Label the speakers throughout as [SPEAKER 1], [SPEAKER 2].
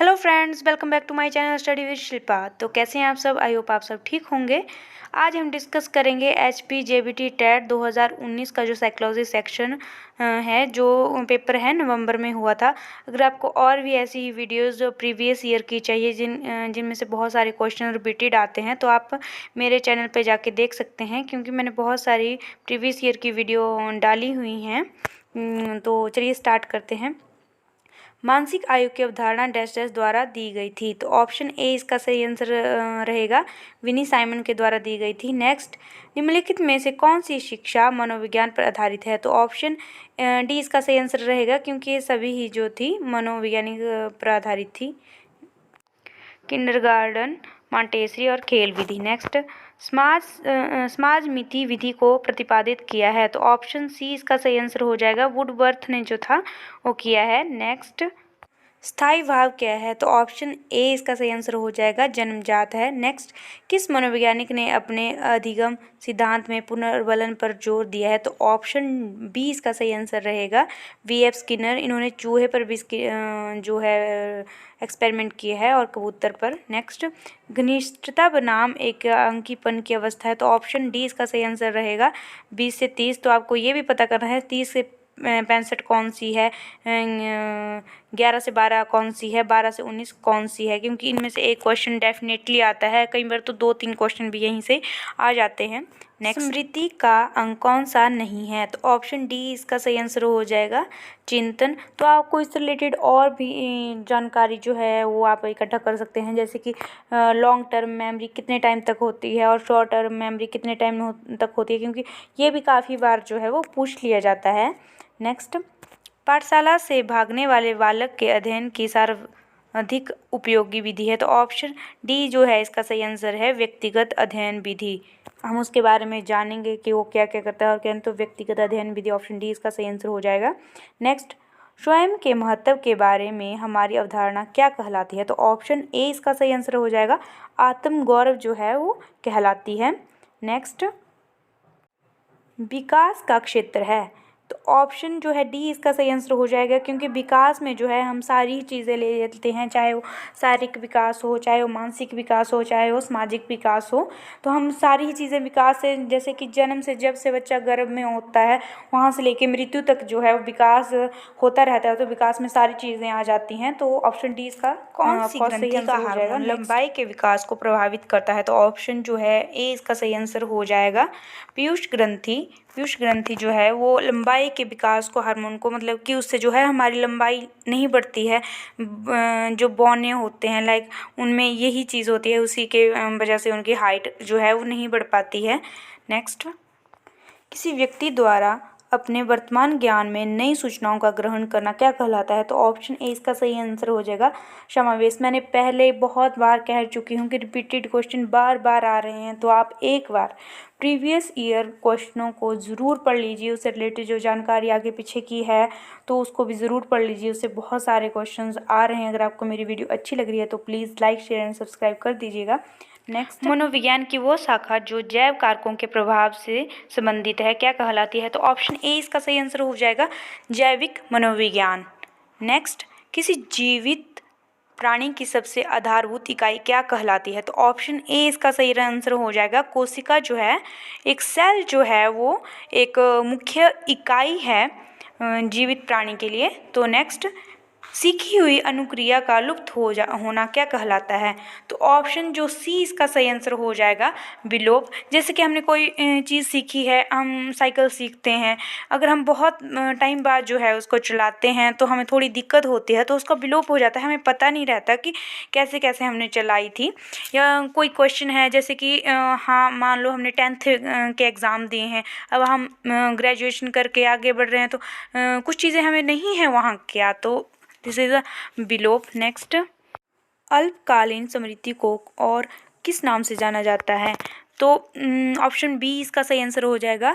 [SPEAKER 1] Hello friends, welcome back to my channel study with Shilpa. तो कैसे हैं आप सब? आई होप आप सब ठीक होंगे। आज हम डिस्कस करेंगे एचपी जेबीटी टेट 2019 का जो साइकोलॉजी सेक्शन है, जो पेपर है नवंबर में हुआ था। अगर आपको और भी ऐसी वीडियोस जो प्रीवियस ईयर की चाहिए, जिनमें से बहुत सारे क्वेश्चन रिपीटेड आते हैं, तो आप मेरे चैनल पे जाके देख सकते हैं, क्योंकि मैंने बहुत सारी प्रीवियस ईयर की वीडियो डाली हुई हैं। तो चलिए स्टार्ट करते हैं। मानसिक आयु की अवधारणा डैश डैश द्वारा दी गई थी। तो ऑप्शन ए इसका सही आंसर रहेगा, विनी साइमन के द्वारा दी गई थी। नेक्स्ट, निम्नलिखित में से कौन सी शिक्षा मनोविज्ञान पर आधारित है? तो ऑप्शन डी इसका सही आंसर रहेगा, क्योंकि ये सभी ही जो थी मनोवैज्ञानिक पर आधारित थी। किंडरगार्टन, मॉन्टेसरी और खेल विधि। नेक्स्ट, समाजमिति विधि को प्रतिपादित किया है। तो ऑप्शन सी इसका सही आंसर हो जाएगा, वुडवर्थ ने जो था वो किया है। नेक्स्ट, स्थायी भाव क्या है? तो ऑप्शन ए इसका सही आंसर हो जाएगा, जन्मजात है। नेक्स्ट, किस मनोवैज्ञानिक ने अपने अधिगम सिद्धांत में पुनर्बलन पर जोर दिया है? तो ऑप्शन बी इसका सही आंसर रहेगा, वी.एफ. स्किनर। इन्होंने चूहे पर भी जो है एक्सपेरिमेंट किए हैं और कबूतर पर। नेक्स्ट, घनिष्ठता बनाम एक अंकीपन की अवस्था है। तो ऑप्शन डी इसका सही आंसर रहेगा, 20 से 30। तो आपको ये भी पता करना है 30 से 65 कौन सी है, 11 से 12 कौन सी है, 12 से 19 कौन सी है, क्योंकि इनमें से एक क्वेश्चन डेफिनेटली आता है। कई बार तो 2-3 क्वेश्चन भी यहीं से आ जाते हैं। नेक्स्ट, स्मृति का अंग कौन सा नहीं है? तो ऑप्शन डी इसका सही आंसर हो जाएगा, चिंतन। तो आपको इससे रिलेटेड और भी जानकारी जो है वो आप इकट्ठा कर सकते हैं, जैसे कि लॉन्ग टर्म मेमोरी कितने टाइम तक होती है और शॉर्ट टर्म मेमोरी कितने टाइम तक होती है, क्योंकि ये भी काफ़ी बार जो है वो पूछ लिया जाता है। नेक्स्ट, पाठशाला से भागने वाले बालक के अध्ययन की सर्वाधिक उपयोगी विधि है। तो ऑप्शन डी जो है इसका सही आंसर है, व्यक्तिगत अध्ययन विधि। हम उसके बारे में जानेंगे कि वो क्या क्या करता है और क्या नहीं। तो व्यक्तिगत अध्ययन विधि, ऑप्शन डी इसका सही आंसर हो जाएगा। नेक्स्ट, स्वयं के महत्व के बारे में हमारी अवधारणा क्या कहलाती है? तो ऑप्शन ए इसका सही आंसर हो जाएगा, आत्मगौरव जो है वो कहलाती है। नेक्स्ट, विकास का क्षेत्र है। तो ऑप्शन जो है डी इसका सही आंसर हो जाएगा, क्योंकि विकास में जो है हम सारी ही चीज़ें ले लेते हैं, चाहे वो शारीरिक विकास हो, चाहे वो मानसिक विकास हो, चाहे वो सामाजिक विकास हो। तो हम सारी ही चीज़ें विकास से, जैसे कि जन्म से जब से बच्चा गर्भ में होता है वहाँ से लेके मृत्यु तक जो है वो विकास होता रहता है, तो विकास में सारी चीज़ें आ जाती हैं। तो ऑप्शन डी इसका
[SPEAKER 2] कौन सी ग्रंथि का हार्मोन
[SPEAKER 1] लंबाई के विकास को प्रभावित करता है? तो ऑप्शन जो है ए इसका सही आंसर हो जाएगा, पीयूष ग्रंथि। पीयूष ग्रंथि जो है वो लंबाई के विकास को, हार्मोन को, मतलब कि उससे जो है हमारी लंबाई नहीं बढ़ती है। जो बौने होते हैं लाइक उनमें यही चीज़ होती है, उसी के वजह से उनकी हाइट जो है वो नहीं बढ़ पाती है। नेक्स्ट, किसी व्यक्ति द्वारा अपने वर्तमान ज्ञान में नई सूचनाओं का ग्रहण करना क्या कहलाता है? तो ऑप्शन ए इसका सही आंसर हो जाएगा, समावेश। मैंने पहले बहुत बार कह चुकी हूँ कि रिपीटेड क्वेश्चन बार बार आ रहे हैं, तो आप एक बार प्रीवियस ईयर क्वेश्चनों को ज़रूर पढ़ लीजिए। उससे रिलेटेड जो जानकारी आगे पीछे की है तो उसको भी ज़रूर पढ़ लीजिए, उससे बहुत सारे क्वेश्चंस आ रहे हैं। अगर आपको मेरी वीडियो अच्छी लग रही है तो please like, share and subscribe कर दीजिएगा। नेक्स्ट, मनोविज्ञान की वो शाखा जो जैव कारकों के प्रभाव से संबंधित है क्या कहलाती है? तो ऑप्शन ए इसका सही आंसर हो जाएगा, जैविक मनोविज्ञान। नेक्स्ट, किसी जीवित प्राणी की सबसे आधारभूत इकाई क्या कहलाती है? तो ऑप्शन ए इसका सही आंसर हो जाएगा, कोशिका जो है, एक सेल जो है वो एक मुख्य इकाई है जीवित प्राणी के लिए। तो नेक्स्ट, सीखी हुई अनुक्रिया का लुप्त होना क्या कहलाता है? तो ऑप्शन जो सी इसका सही आंसर हो जाएगा, विलोप। जैसे कि हमने कोई चीज़ सीखी है, हम साइकिल सीखते हैं, अगर हम बहुत टाइम बाद जो है उसको चलाते हैं तो हमें थोड़ी दिक्कत होती है, तो उसका विलोप हो जाता है, हमें पता नहीं रहता कि कैसे कैसे हमने चलाई थी। या कोई क्वेश्चन है, जैसे कि हाँ मान लो हमने 10th के एग्ज़ाम दिए हैं, अब हम ग्रेजुएशन करके आगे बढ़ रहे हैं, तो कुछ चीज़ें हमें नहीं है वहाँ क्या, तो दिस इज अ विलोप। नेक्स्ट, अल्पकालीन स्मृति को और किस नाम से जाना जाता है? तो ऑप्शन बी इसका सही आंसर हो जाएगा।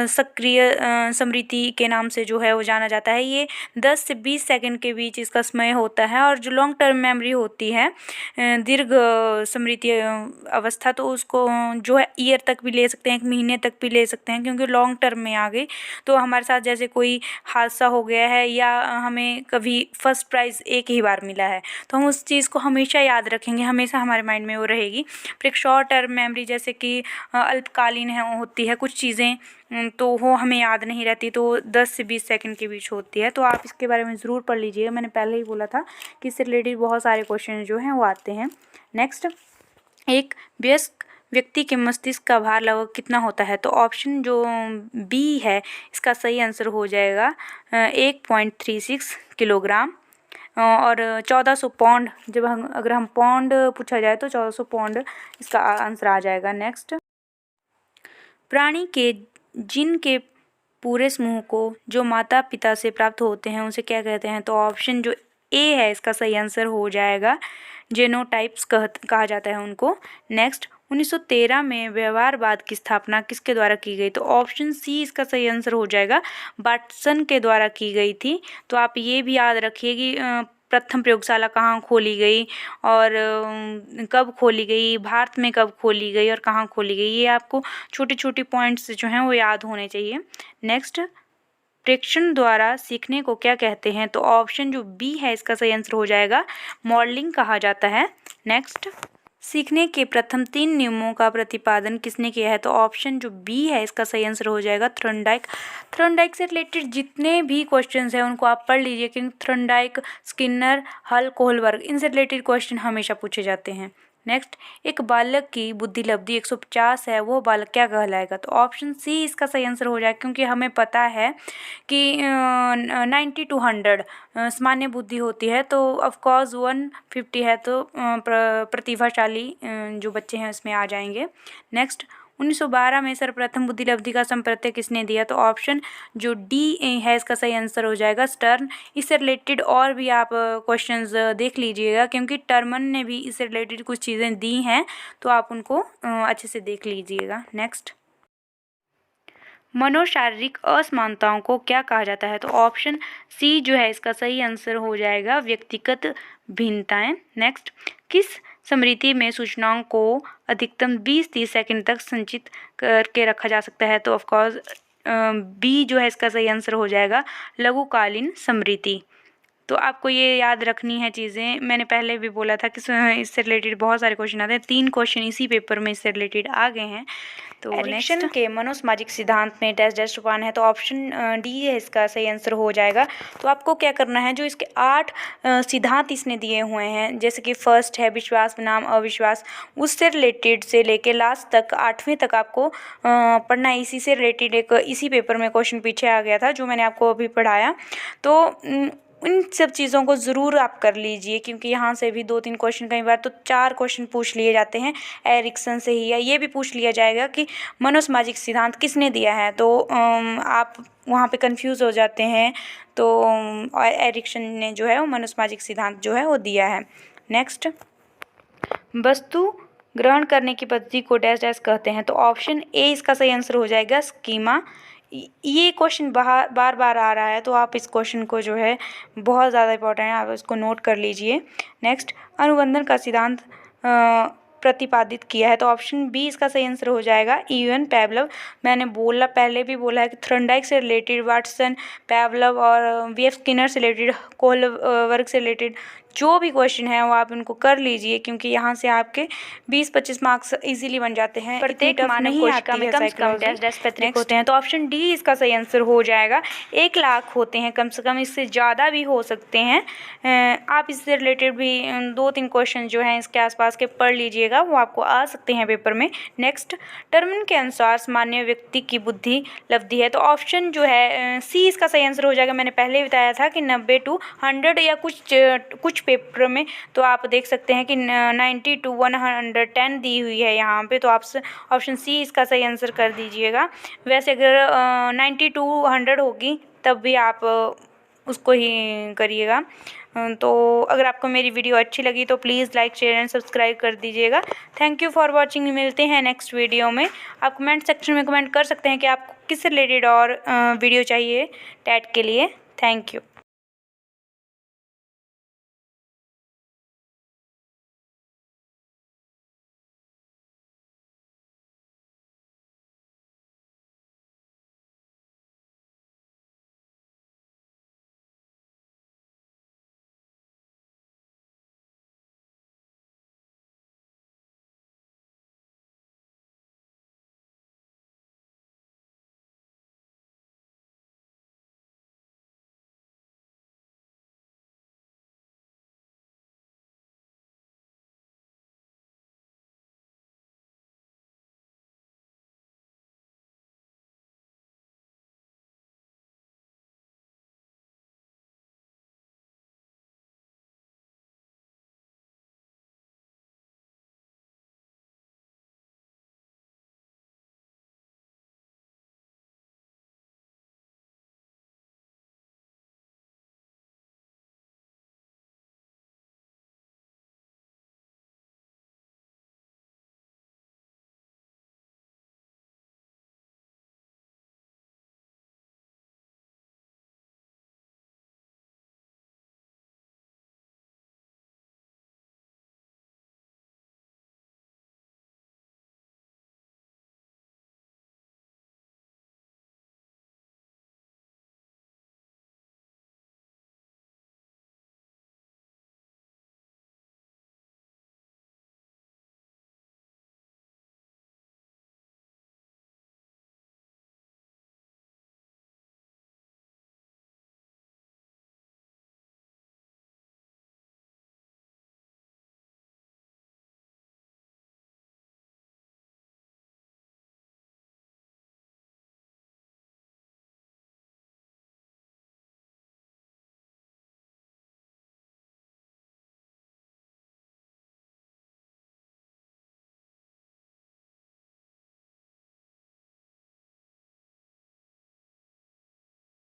[SPEAKER 1] सक्रिय स्मृति के नाम से जो है वो जाना जाता है। ये 10 से 20 सेकंड के बीच इसका समय होता है। और जो लॉन्ग टर्म मेमोरी होती है, दीर्घ स्मृति अवस्था, तो उसको जो है ईयर तक भी ले सकते हैं, 1 महीने तक भी ले सकते हैं, क्योंकि लॉन्ग टर्म में आ गई। तो हमारे साथ जैसे कोई हादसा हो गया है या हमें कभी फर्स्ट प्राइज़ एक ही बार मिला है, तो हम उस चीज़ को हमेशा याद रखेंगे, हमेशा हमारे माइंड में वो रहेगी। फिर एक शॉर्ट टर्म मेमोरी जैसे कि अल्पकालीन है होती है कुछ चीज़ें, तो वो हमें याद नहीं रहती, तो 10 से 20 सेकंड के बीच होती है। तो आप इसके बारे में ज़रूर पढ़ लीजिएगा। मैंने पहले ही बोला था कि इससे रिलेटेड बहुत सारे क्वेश्चन जो हैं वो आते हैं। नेक्स्ट, एक वयस्क व्यक्ति के मस्तिष्क का भार लगभग कितना होता है? तो ऑप्शन जो बी है इसका सही आंसर हो जाएगा 1.36 किलोग्राम और 1400 पाउंड। जब अगर हम पाउंड पूछा जाए तो 1400 पाउंड इसका आंसर आ जाएगा। नेक्स्ट, प्राणी के जीन के पूरे समूह को जो माता पिता से प्राप्त होते हैं उसे क्या कहते हैं? तो ऑप्शन जो ए है इसका सही आंसर हो जाएगा जेनोटाइप्स कहा जाता है उनको। नेक्स्ट, 1913 में व्यवहारवाद की स्थापना किसके द्वारा की गई? तो ऑप्शन सी इसका सही आंसर हो जाएगा वाटसन के द्वारा की गई थी। तो आप ये भी याद रखिए कि प्रथम प्रयोगशाला कहाँ खोली गई और कब खोली गई, भारत में कब खोली गई और कहाँ खोली गई, ये आपको छोटे छोटे पॉइंट्स जो हैं वो याद होने चाहिए। नेक्स्ट, प्रेक्षण द्वारा सीखने को क्या कहते हैं? तो ऑप्शन जो बी है इसका सही आंसर हो जाएगा मॉडलिंग कहा जाता है। नेक्स्ट, सीखने के प्रथम 3 नियमों का प्रतिपादन किसने किया है? तो ऑप्शन जो बी है इसका सही आंसर हो जाएगा थॉर्नडाइक। थॉर्नडाइक से रिलेटेड जितने भी क्वेश्चंस हैं उनको आप पढ़ लीजिए, क्योंकि थॉर्नडाइक, स्किनर, हल, कोहलबर्ग, इनसे रिलेटेड क्वेश्चन हमेशा पूछे जाते हैं। नेक्स्ट, एक बालक की बुद्धि लब्धि 150 है, वो बालक क्या कहलाएगा? तो ऑप्शन सी इसका सही आंसर हो जाएगा, क्योंकि हमें पता है कि 90 to 100 सामान्य बुद्धि होती है, तो ऑफकोर्स 150 है, तो प्रतिभाशाली जो बच्चे हैं उसमें आ जाएंगे। नेक्स्ट, 1912 में सर्वप्रथम बुद्धि लब्धि का संप्रत्यय किसने दिया? तो ऑप्शन जो डी है इसका सही आंसर हो जाएगा स्टर्न। इससे रिलेटेड और भी आप क्वेश्चंस देख लीजिएगा, क्योंकि टर्मन ने भी इससे रिलेटेड कुछ चीज़ें दी हैं, तो आप उनको अच्छे से देख लीजिएगा। नेक्स्ट, मनोशारीरिक असमानताओं को क्या कहा जाता है? तो ऑप्शन सी जो है इसका सही आंसर हो जाएगा व्यक्तिगत भिन्नताएं। नेक्स्ट, किस स्मृति में सूचनाओं को अधिकतम 20-30 सेकंड तक संचित करके रखा जा सकता है? तो ऑफकोर्स बी जो है इसका सही आंसर हो जाएगा लघुकालीन स्मृति। तो आपको ये याद रखनी है चीज़ें। मैंने पहले भी बोला था कि इससे रिलेटेड बहुत सारे क्वेश्चन आते हैं, 3 क्वेश्चन इसी पेपर में इससे रिलेटेड आ गए हैं। तो नेक्स्ट के मनोसामाजिक सिद्धांत में डैश डैश रूपान है, तो ऑप्शन डी है इसका सही आंसर हो जाएगा। तो आपको क्या करना है, जो इसके 8 सिद्धांत इसने दिए हुए हैं, जैसे कि फर्स्ट है विश्वास बनाम अविश्वास, उससे रिलेटेड से लेके लास्ट तक 8वें तक आपको पढ़ना है। इसी से रिलेटेड एक इसी पेपर में क्वेश्चन पीछे आ गया था जो मैंने आपको अभी पढ़ाया। तो उन सब चीज़ों को ज़रूर आप कर लीजिए, क्योंकि यहाँ से भी 2-3 क्वेश्चन, कई बार तो 4 क्वेश्चन पूछ लिए जाते हैं एरिक्सन से ही, या ये भी पूछ लिया जाएगा कि मनोसामाजिक सिद्धांत किसने दिया है, तो आप वहाँ पे कंफ्यूज हो जाते हैं। तो एरिक्सन ने जो है वो मनोसामाजिक सिद्धांत जो है वो दिया है। नेक्स्ट, वस्तु ग्रहण करने की पद्धति को डैश डैश कहते हैं, तो ऑप्शन ए इसका सही आंसर हो जाएगा स्कीमा। ये क्वेश्चन बार बार आ रहा है, तो आप इस क्वेश्चन को जो है बहुत ज़्यादा इंपॉर्टेंट है, आप इसको नोट कर लीजिए। नेक्स्ट, अनुबंधन का सिद्धांत प्रतिपादित किया है, तो ऑप्शन बी इसका सही आंसर हो जाएगा इवन पैवलव। मैंने पहले भी बोला है कि थॉर्नडाइक से रिलेटेड, वाटसन, पैवलव और वी एफ स्किनर से रिलेटेड, कोहलबर्ग से रिलेटेड जो भी क्वेश्चन है वो आप इनको कर लीजिए, क्योंकि यहाँ से आपके 20-25 मार्क्स इजीली बन जाते हैं। प्रत्येक मानव कोशिका में कम से कम 10 पैतृक होते हैं, तो ऑप्शन डी इसका सही आंसर हो जाएगा। 1 लाख होते हैं कम से कम, इससे ज़्यादा भी हो सकते हैं। आप इससे रिलेटेड भी 2-3 क्वेश्चन जो हैं इसके आसपास के पढ़ लीजिएगा, वो आपको आ सकते हैं पेपर में। नेक्स्ट, टर्मन के अनुसार सामान्य व्यक्ति की बुद्धि लब्धि है, तो ऑप्शन जो है सी इसका सही आंसर हो जाएगा। मैंने पहले बताया था कि 90 to 100 या कुछ पेपर में तो आप देख सकते हैं कि 90 to 110 दी हुई है यहाँ पे, तो आप ऑप्शन सी इसका सही आंसर कर दीजिएगा। वैसे अगर 90 to 100 होगी तब भी आप उसको ही करिएगा। तो अगर आपको मेरी वीडियो अच्छी लगी तो please like share and subscribe कर दीजिएगा। Thank you for watching. मिलते हैं नेक्स्ट वीडियो में। आप कमेंट सेक्शन में कमेंट कर सकते हैं कि आपको किस रिलेटेड और वीडियो चाहिए टैट के लिए। Thank you.